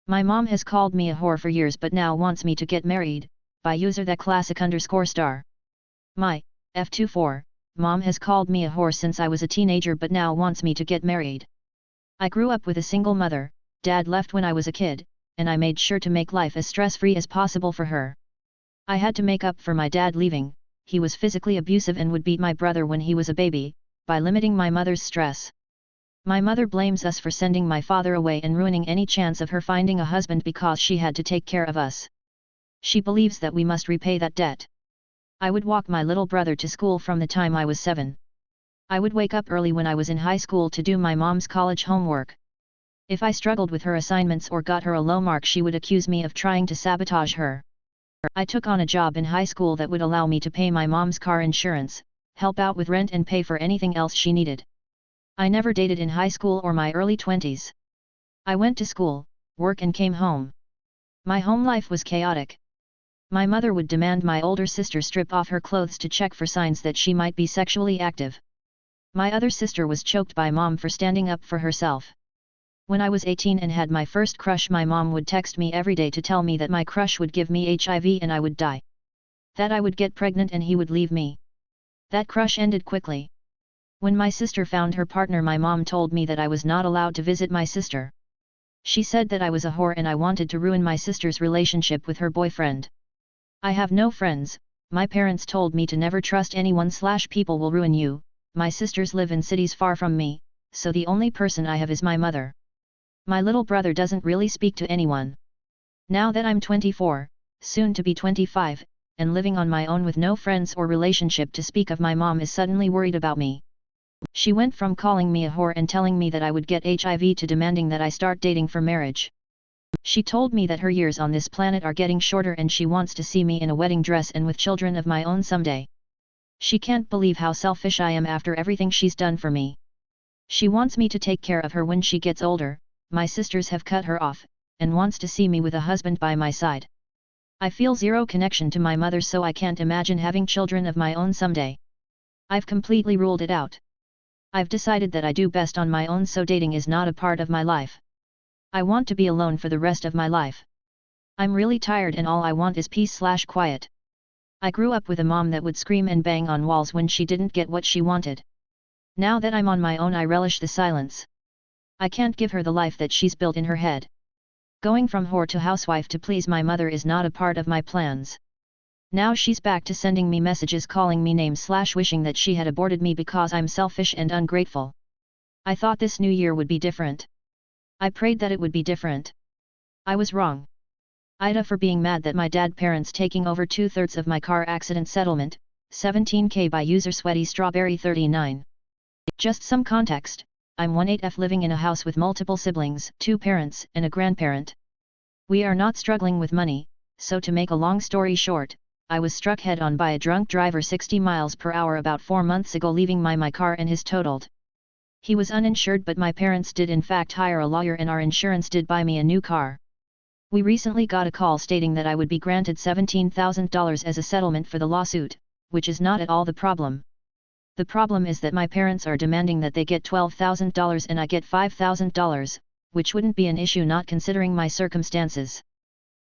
My mom has called me a whore for years but now wants me to get married, by user _star. My, F24, mom has called me a whore since I was a teenager but now wants me to get married. I grew up with a single mother, dad left when I was a kid, and I made sure to make life as stress-free as possible for her. I had to make up for my dad leaving, he was physically abusive and would beat my brother when he was a baby, by limiting my mother's stress. My mother blames us for sending my father away and ruining any chance of her finding a husband because she had to take care of us. She believes that we must repay that debt. I would walk my little brother to school from the time I was 7. I would wake up early when I was in high school to do my mom's college homework. If I struggled with her assignments or got her a low mark, she would accuse me of trying to sabotage her. I took on a job in high school that would allow me to pay my mom's car insurance, help out with rent and pay for anything else she needed. I never dated in high school or my early 20s. I went to school, work and came home. My home life was chaotic. My mother would demand my older sister strip off her clothes to check for signs that she might be sexually active. My other sister was choked by mom for standing up for herself. When I was 18 and had my first crush, my mom would text me every day to tell me that my crush would give me HIV and I would die. That I would get pregnant and he would leave me. That crush ended quickly. When my sister found her partner, my mom told me that I was not allowed to visit my sister. She said that I was a whore and I wanted to ruin my sister's relationship with her boyfriend. I have no friends, my parents told me to never trust anyone / people will ruin you. My sisters live in cities far from me, so the only person I have is my mother. My little brother doesn't really speak to anyone. Now that I'm 24, soon to be 25, and living on my own with no friends or relationship to speak of, my mom is suddenly worried about me. She went from calling me a whore and telling me that I would get HIV to demanding that I start dating for marriage. She told me that her years on this planet are getting shorter and she wants to see me in a wedding dress and with children of my own someday. She can't believe how selfish I am after everything she's done for me. She wants me to take care of her when she gets older. My sisters have cut her off, and wants to see me with a husband by my side. I feel zero connection to my mother, so I can't imagine having children of my own someday. I've completely ruled it out. I've decided that I do best on my own, so dating is not a part of my life. I want to be alone for the rest of my life. I'm really tired and all I want is peace / quiet. I grew up with a mom that would scream and bang on walls when she didn't get what she wanted. Now that I'm on my own, I relish the silence. I can't give her the life that she's built in her head. Going from whore to housewife to please my mother is not a part of my plans. Now she's back to sending me messages calling me names / wishing that she had aborted me because I'm selfish and ungrateful. I thought this new year would be different. I prayed that it would be different. I was wrong. Ida for being mad that my dad parents taking over 2/3 of my car accident settlement, 17K by user Sweaty Strawberry 39. Just some context, I'm 18F living in a house with multiple siblings, 2 parents and a grandparent. We are not struggling with money, so to make a long story short, I was struck head-on by a drunk driver 60 miles per hour about 4 months ago, leaving my car and his totaled. He was uninsured, but my parents did in fact hire a lawyer and our insurance did buy me a new car. We recently got a call stating that I would be granted $17,000 as a settlement for the lawsuit, which is not at all the problem. The problem is that my parents are demanding that they get $12,000 and I get $5,000, which wouldn't be an issue not considering my circumstances.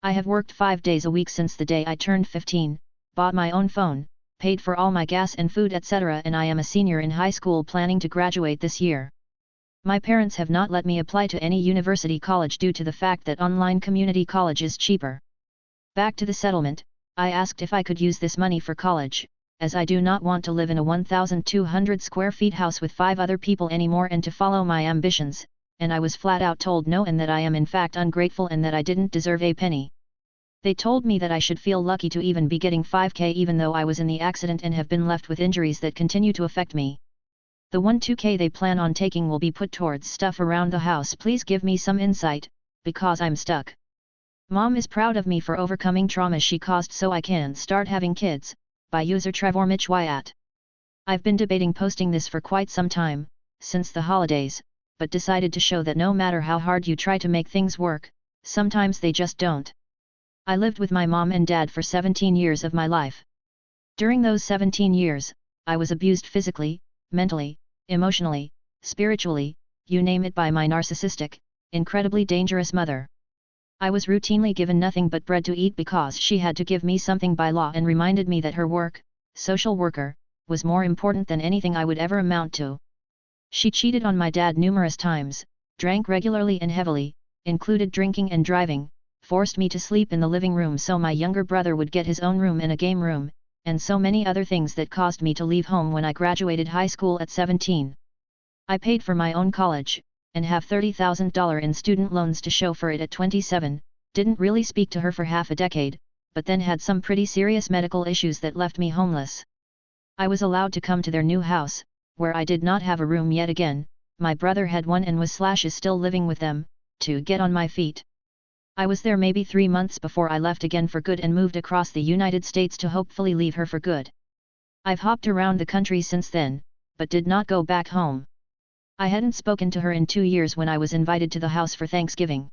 I have worked 5 days a week since the day I turned 15, bought my own phone, paid for all my gas and food etc., and I am a senior in high school planning to graduate this year. My parents have not let me apply to any university college due to the fact that online community college is cheaper. Back to the settlement, I asked if I could use this money for college, as I do not want to live in a 1,200 square feet house with 5 other people anymore and to follow my ambitions, and I was flat out told no and that I am in fact ungrateful and that I didn't deserve a penny. They told me that I should feel lucky to even be getting 5K even though I was in the accident and have been left with injuries that continue to affect me. The 2K they plan on taking will be put towards stuff around the house. Please give me some insight, because I'm stuck. Mom is proud of me for overcoming trauma she caused so I can start having kids, by user Trevor Mitch Wyatt. I've been debating posting this for quite some time, since the holidays, but decided to show that no matter how hard you try to make things work, sometimes they just don't. I lived with my mom and dad for 17 years of my life. During those 17 years, I was abused physically, mentally, emotionally, spiritually, you name it, by my narcissistic, incredibly dangerous mother. I was routinely given nothing but bread to eat because she had to give me something by law and reminded me that her work, social worker, was more important than anything I would ever amount to. She cheated on my dad numerous times, drank regularly and heavily, included drinking and driving, forced me to sleep in the living room so my younger brother would get his own room and a game room, and so many other things that caused me to leave home when I graduated high school at 17. I paid for my own college, and have $30,000 in student loans to show for it at 27, didn't really speak to her for half a decade, but then had some pretty serious medical issues that left me homeless. I was allowed to come to their new house, where I did not have a room yet again, my brother had one and is still living with them, to get on my feet. I was there maybe 3 months before I left again for good and moved across the United States to hopefully leave her for good. I've hopped around the country since then, but did not go back home. I hadn't spoken to her in 2 years when I was invited to the house for Thanksgiving.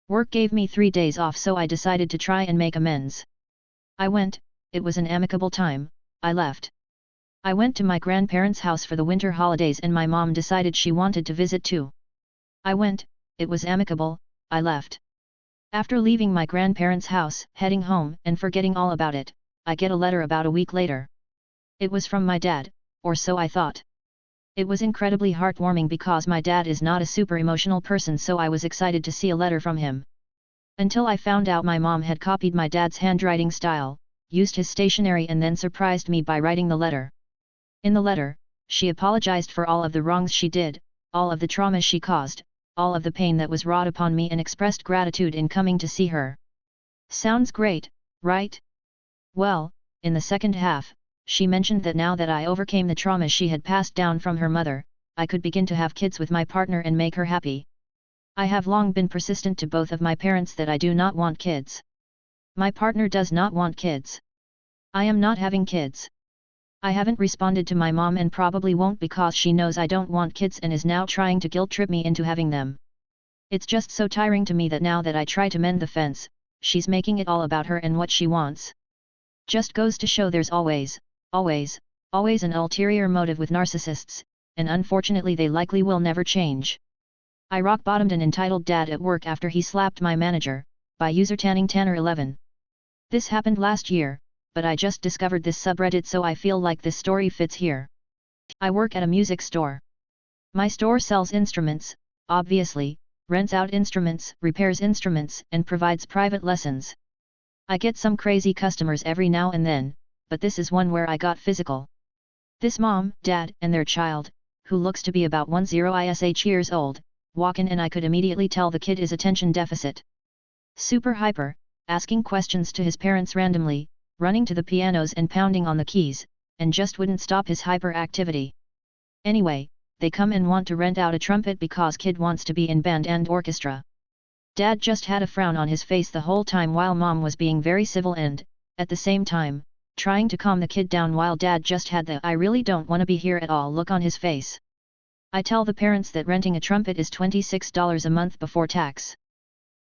Work gave me 3 days off, so I decided to try and make amends. I went, it was an amicable time, I left. I went to my grandparents' house for the winter holidays and my mom decided she wanted to visit too. I went, it was amicable, I left. After leaving my grandparents' house, heading home and forgetting all about it, I get a letter about a week later. It was from my dad, or so I thought. It was incredibly heartwarming because my dad is not a super emotional person, so I was excited to see a letter from him. Until I found out my mom had copied my dad's handwriting style, used his stationery and then surprised me by writing the letter. In the letter, she apologized for all of the wrongs she did, all of the trauma she caused, all of the pain that was wrought upon me, and expressed gratitude in coming to see her. Sounds great, right? Well, in the second half, she mentioned that now that I overcame the trauma she had passed down from her mother, I could begin to have kids with my partner and make her happy. I have long been persistent to both of my parents that I do not want kids. My partner does not want kids. I am not having kids. I haven't responded to my mom and probably won't because she knows I don't want kids and is now trying to guilt trip me into having them. It's just so tiring to me that now that I try to mend the fence, she's making it all about her and what she wants. Just goes to show there's always an ulterior motive with narcissists, and unfortunately they likely will never change. I rock-bottomed an entitled dad at work after he slapped my manager, by user Tanning10or11. This happened last year, but I just discovered this subreddit so I feel like this story fits here. I work at a music store. My store sells instruments, obviously, rents out instruments, repairs instruments, and provides private lessons. I get some crazy customers every now and then, but this is one where I got physical. This mom, dad, and their child, who looks to be about 10-ish years old, walk in and I could immediately tell the kid is attention deficit. Super hyper, asking questions to his parents randomly, running to the pianos and pounding on the keys, and just wouldn't stop his hyperactivity. Anyway, they come and want to rent out a trumpet because kid wants to be in band and orchestra. Dad just had a frown on his face the whole time while mom was being very civil and, at the same time, trying to calm the kid down while dad just had the "I really don't want to be here at all" look on his face. I tell the parents that renting a trumpet is $26 a month before tax.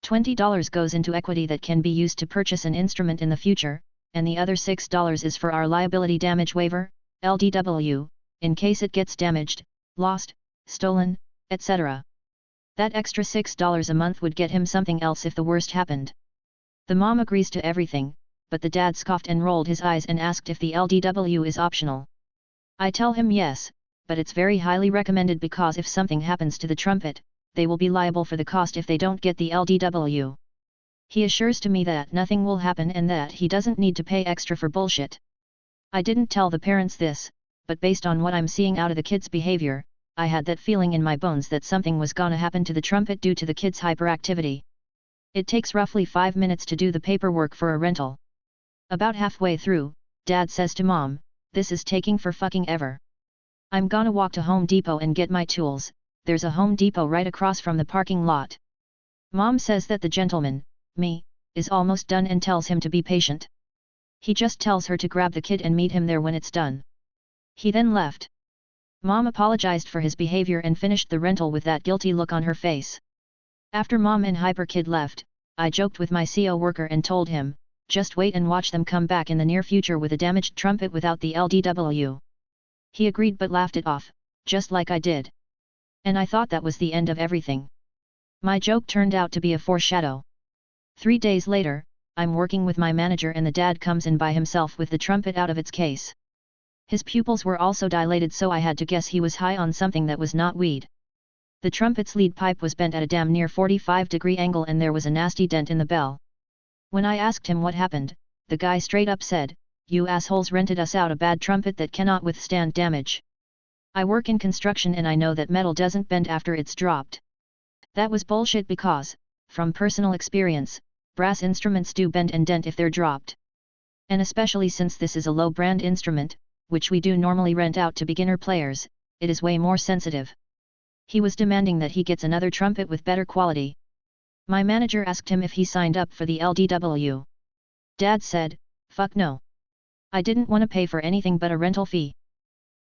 $20 goes into equity that can be used to purchase an instrument in the future, and the other $6 is for our liability damage waiver, LDW, in case it gets damaged, lost, stolen, etc. That extra $6 a month would get him something else if the worst happened. The mom agrees to everything, but the dad scoffed and rolled his eyes and asked if the LDW is optional. I tell him yes, but it's very highly recommended because if something happens to the trumpet, they will be liable for the cost if they don't get the LDW. He assures to me that nothing will happen and that he doesn't need to pay extra for bullshit. I didn't tell the parents this, but based on what I'm seeing out of the kid's behavior, I had that feeling in my bones that something was gonna happen to the trumpet due to the kid's hyperactivity. It takes roughly 5 minutes to do the paperwork for a rental. About halfway through, Dad says to Mom, "This is taking for fucking ever. I'm gonna walk to Home Depot and get my tools, there's a Home Depot right across from the parking lot." Mom says that the gentleman, me, is almost done and tells him to be patient. He just tells her to grab the kid and meet him there when it's done. He then left. Mom apologized for his behavior and finished the rental with that guilty look on her face. After Mom and Hyper Kid left, I joked with my CO worker and told him, "Just wait and watch them come back in the near future with a damaged trumpet without the LDW." He agreed but laughed it off, just like I did. And I thought that was the end of everything. My joke turned out to be a foreshadow. 3 days later, I'm working with my manager and the dad comes in by himself with the trumpet out of its case. His pupils were also dilated, so I had to guess he was high on something that was not weed. The trumpet's lead pipe was bent at a damn near 45-degree angle and there was a nasty dent in the bell. When I asked him what happened, the guy straight up said, "You assholes rented us out a bad trumpet that cannot withstand damage. I work in construction and I know that metal doesn't bend after it's dropped." That was bullshit because, from personal experience, brass instruments do bend and dent if they're dropped. And especially since this is a low-brand instrument, which we do normally rent out to beginner players, it is way more sensitive. He was demanding that he gets another trumpet with better quality. My manager asked him if he signed up for the LDW. Dad said, "Fuck no. I didn't want to pay for anything but a rental fee."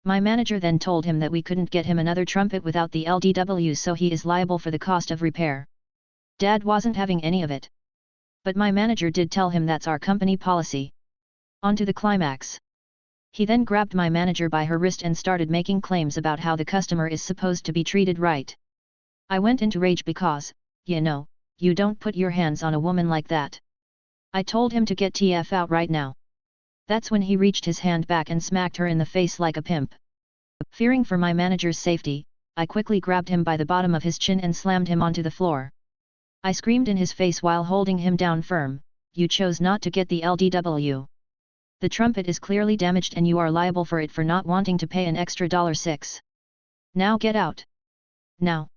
My manager then told him that we couldn't get him another trumpet without the LDW, so he is liable for the cost of repair. Dad wasn't having any of it. But my manager did tell him that's our company policy. On to the climax. He then grabbed my manager by her wrist and started making claims about how the customer is supposed to be treated right. I went into rage because, you don't put your hands on a woman like that. I told him to get TF out right now. That's when he reached his hand back and smacked her in the face like a pimp. Fearing for my manager's safety, I quickly grabbed him by the bottom of his chin and slammed him onto the floor. I screamed in his face while holding him down firm, "You chose not to get the LDW. The trumpet is clearly damaged and you are liable for it for not wanting to pay an extra $6. Now get out. Now.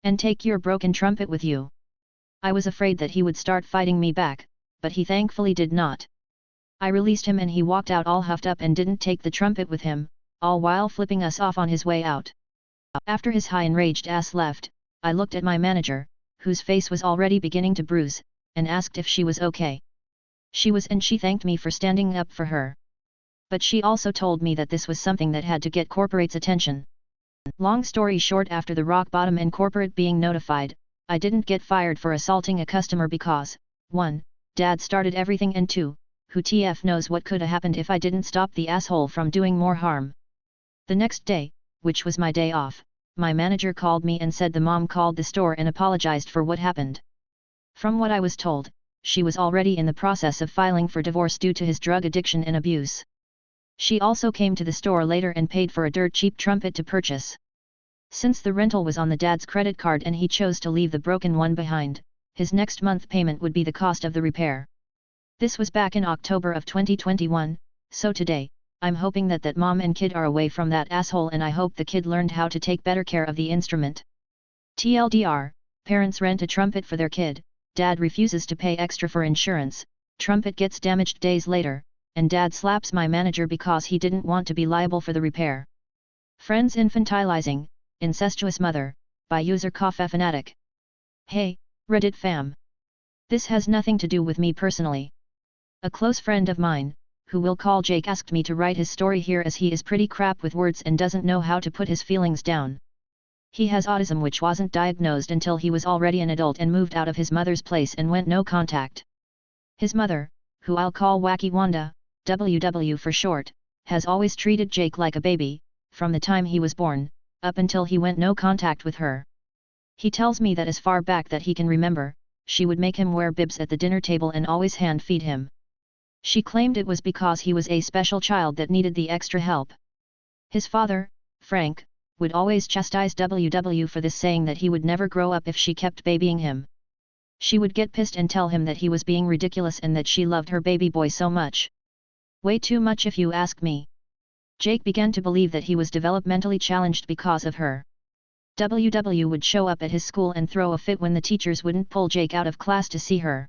And take your broken trumpet with you." I was afraid that he would start fighting me back, but he thankfully did not. I released him and he walked out all huffed up and didn't take the trumpet with him, all while flipping us off on his way out. After his high enraged ass left, I looked at my manager, whose face was already beginning to bruise, and asked if she was okay. She was, and she thanked me for standing up for her. But she also told me that this was something that had to get corporate's attention. Long story short, after the rock bottom and corporate being notified, I didn't get fired for assaulting a customer because, 1. Dad started everything, and 2. Who TF knows what coulda happened if I didn't stop the asshole from doing more harm. The next day, which was my day off, my manager called me and said the mom called the store and apologized for what happened. From what I was told, she was already in the process of filing for divorce due to his drug addiction and abuse. She also came to the store later and paid for a dirt cheap trumpet to purchase. Since the rental was on the dad's credit card and he chose to leave the broken one behind, his next month payment would be the cost of the repair. This was back in October of 2021, so today, I'm hoping that mom and kid are away from that asshole, and I hope the kid learned how to take better care of the instrument. TLDR, parents rent a trumpet for their kid, dad refuses to pay extra for insurance, trumpet gets damaged days later, and dad slaps my manager because he didn't want to be liable for the repair. Friends infantilizing, incestuous mother, by user Coffee-Fanatic. Hey, Reddit fam. This has nothing to do with me personally. A close friend of mine, who we'll call Jake, asked me to write his story here as he is pretty crap with words and doesn't know how to put his feelings down. He has autism, which wasn't diagnosed until he was already an adult and moved out of his mother's place and went no contact. His mother, who I'll call Wacky Wanda, WW for short, has always treated Jake like a baby, from the time he was born, up until he went no contact with her. He tells me that as far back that he can remember, she would make him wear bibs at the dinner table and always hand feed him. She claimed it was because he was a special child that needed the extra help. His father, Frank, would always chastise WW for this, saying that he would never grow up if she kept babying him. She would get pissed and tell him that he was being ridiculous and that she loved her baby boy so much. Way too much if you ask me. Jake began to believe that he was developmentally challenged because of her. WW would show up at his school and throw a fit when the teachers wouldn't pull Jake out of class to see her.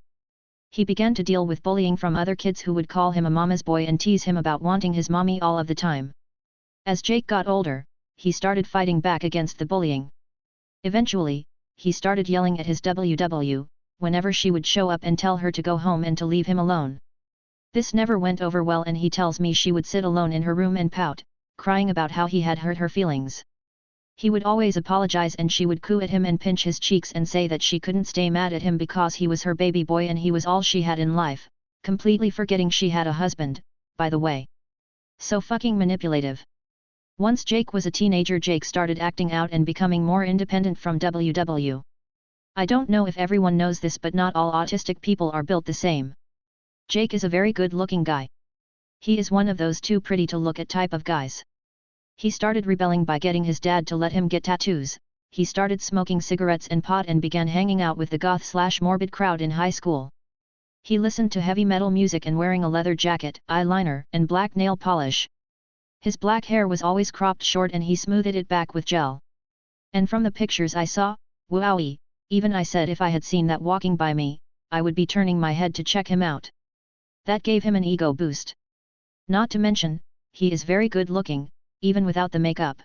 He began to deal with bullying from other kids who would call him a mama's boy and tease him about wanting his mommy all of the time. As Jake got older, he started fighting back against the bullying. Eventually, he started yelling at his WW, whenever she would show up and tell her to go home and to leave him alone. This never went over well, and he tells me she would sit alone in her room and pout, crying about how he had hurt her feelings. He would always apologize and she would coo at him and pinch his cheeks and say that she couldn't stay mad at him because he was her baby boy and he was all she had in life, completely forgetting she had a husband, by the way. So fucking manipulative. Once Jake was a teenager, Jake started acting out and becoming more independent from WW. I don't know if everyone knows this, but not all autistic people are built the same. Jake is a very good-looking guy. He is one of those too pretty to look at type of guys. He started rebelling by getting his dad to let him get tattoos. He started smoking cigarettes and pot and began hanging out with the goth/morbid crowd in high school. He listened to heavy metal music and wearing a leather jacket, eyeliner, and black nail polish. His black hair was always cropped short and he smoothed it back with gel. And from the pictures I saw, wowie, even I said if I had seen that walking by me, I would be turning my head to check him out. That gave him an ego boost. Not to mention, he is very good looking, even without the makeup.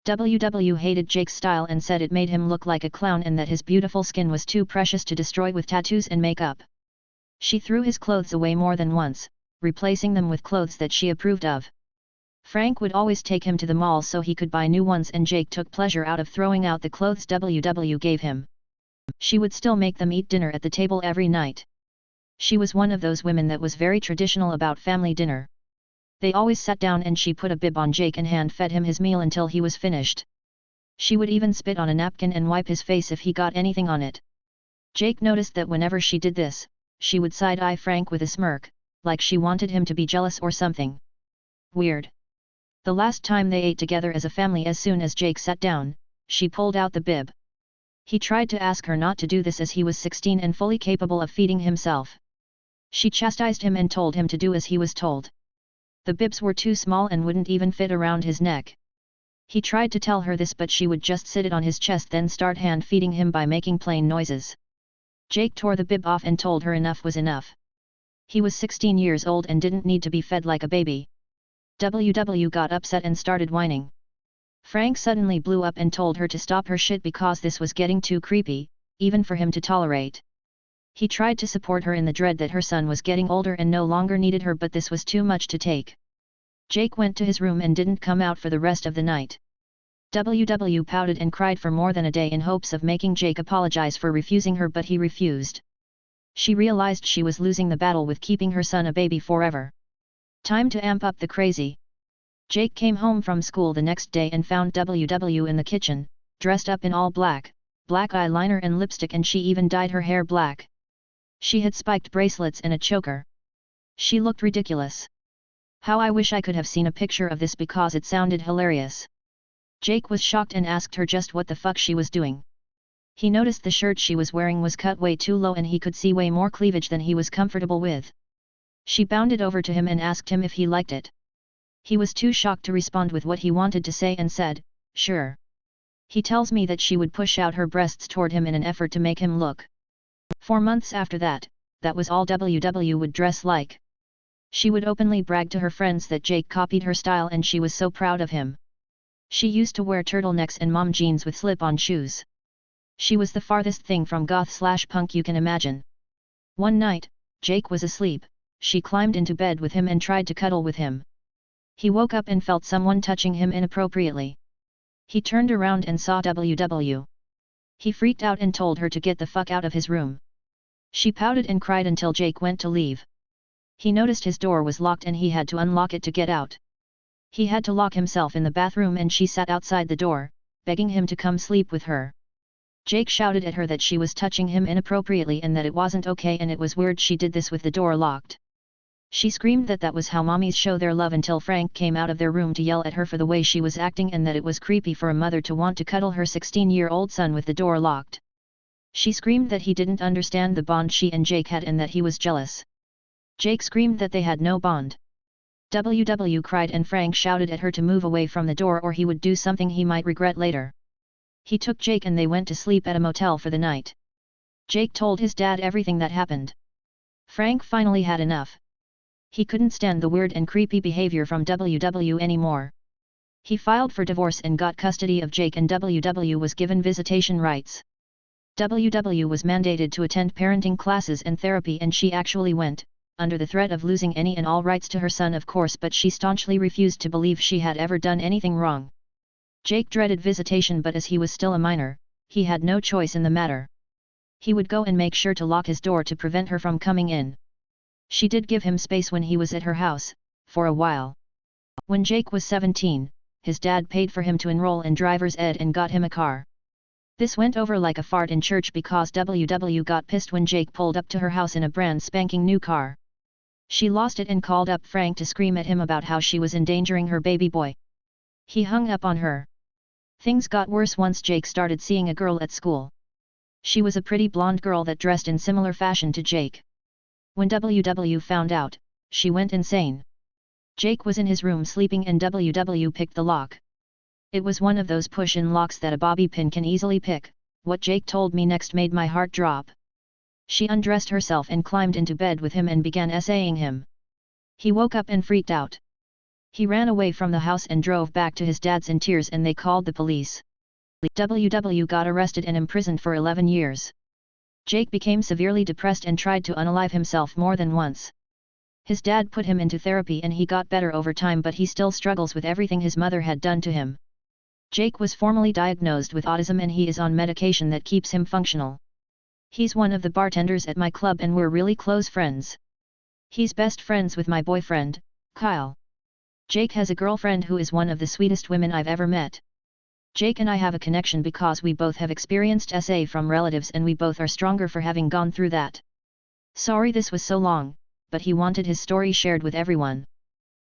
WW hated Jake's style and said it made him look like a clown and that his beautiful skin was too precious to destroy with tattoos and makeup. She threw his clothes away more than once, replacing them with clothes that she approved of. Frank would always take him to the mall so he could buy new ones, and Jake took pleasure out of throwing out the clothes WW gave him. She would still make them eat dinner at the table every night. She was one of those women that was very traditional about family dinner. They always sat down and she put a bib on Jake and hand-fed him his meal until he was finished. She would even spit on a napkin and wipe his face if he got anything on it. Jake noticed that whenever she did this, she would side-eye Frank with a smirk, like she wanted him to be jealous or something. Weird. The last time they ate together as a family, as soon as Jake sat down, she pulled out the bib. He tried to ask her not to do this as he was 16 and fully capable of feeding himself. She chastised him and told him to do as he was told. The bibs were too small and wouldn't even fit around his neck. He tried to tell her this, but she would just sit it on his chest then start hand-feeding him by making plain noises. Jake tore the bib off and told her enough was enough. He was 16 years old and didn't need to be fed like a baby. WW got upset and started whining. Frank suddenly blew up and told her to stop her shit because this was getting too creepy, even for him to tolerate. He tried to support her in the dread that her son was getting older and no longer needed her, but this was too much to take. Jake went to his room and didn't come out for the rest of the night. WW pouted and cried for more than a day in hopes of making Jake apologize for refusing her, but he refused. She realized she was losing the battle with keeping her son a baby forever. Time to amp up the crazy. Jake came home from school the next day and found WW in the kitchen, dressed up in all black, black eyeliner and lipstick, and she even dyed her hair black. She had spiked bracelets and a choker. She looked ridiculous. How I wish I could have seen a picture of this because it sounded hilarious. Jake was shocked and asked her just what the fuck she was doing. He noticed the shirt she was wearing was cut way too low and he could see way more cleavage than he was comfortable with. She bounded over to him and asked him if he liked it. He was too shocked to respond with what he wanted to say and said, "Sure." He tells me that she would push out her breasts toward him in an effort to make him look. 4 months after that, that was all WW would dress like. She would openly brag to her friends that Jake copied her style and she was so proud of him. She used to wear turtlenecks and mom jeans with slip-on shoes. She was the farthest thing from goth/punk you can imagine. One night, Jake was asleep, she climbed into bed with him and tried to cuddle with him. He woke up and felt someone touching him inappropriately. He turned around and saw WW. He freaked out and told her to get the fuck out of his room. She pouted and cried until Jake went to leave. He noticed his door was locked and he had to unlock it to get out. He had to lock himself in the bathroom and she sat outside the door, begging him to come sleep with her. Jake shouted at her that she was touching him inappropriately and that it wasn't okay and it was weird she did this with the door locked. She screamed that that was how mommies show their love until Frank came out of their room to yell at her for the way she was acting and that it was creepy for a mother to want to cuddle her 16-year-old son with the door locked. She screamed that he didn't understand the bond she and Jake had and that he was jealous. Jake screamed that they had no bond. WW cried and Frank shouted at her to move away from the door or he would do something he might regret later. He took Jake and they went to sleep at a motel for the night. Jake told his dad everything that happened. Frank finally had enough. He couldn't stand the weird and creepy behavior from WW anymore. He filed for divorce and got custody of Jake and WW was given visitation rights. WW was mandated to attend parenting classes and therapy and she actually went, under the threat of losing any and all rights to her son of course, but she staunchly refused to believe she had ever done anything wrong. Jake dreaded visitation, but as he was still a minor, he had no choice in the matter. He would go and make sure to lock his door to prevent her from coming in. She did give him space when he was at her house, for a while. When Jake was 17, his dad paid for him to enroll in driver's ed and got him a car. This went over like a fart in church because WW got pissed when Jake pulled up to her house in a brand spanking new car. She lost it and called up Frank to scream at him about how she was endangering her baby boy. He hung up on her. Things got worse once Jake started seeing a girl at school. She was a pretty blonde girl that dressed in similar fashion to Jake. When WW found out, she went insane. Jake was in his room sleeping and WW picked the lock. It was one of those push-in locks that a bobby pin can easily pick. What Jake told me next made my heart drop. She undressed herself and climbed into bed with him and began essaying him. He woke up and freaked out. He ran away from the house and drove back to his dad's in tears and they called the police. WW got arrested and imprisoned for 11 years. Jake became severely depressed and tried to unalive himself more than once. His dad put him into therapy and he got better over time, but he still struggles with everything his mother had done to him. Jake was formally diagnosed with autism and he is on medication that keeps him functional. He's one of the bartenders at my club and we're really close friends. He's best friends with my boyfriend, Kyle. Jake has a girlfriend who is one of the sweetest women I've ever met. Jake and I have a connection because we both have experienced SA from relatives and we both are stronger for having gone through that. Sorry this was so long, but he wanted his story shared with everyone.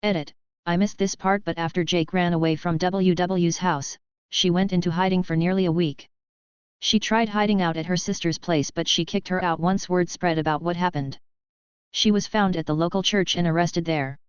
Edit. I missed this part, but after Jake ran away from WW's house, she went into hiding for nearly a week. She tried hiding out at her sister's place but she kicked her out once word spread about what happened. She was found at the local church and arrested there.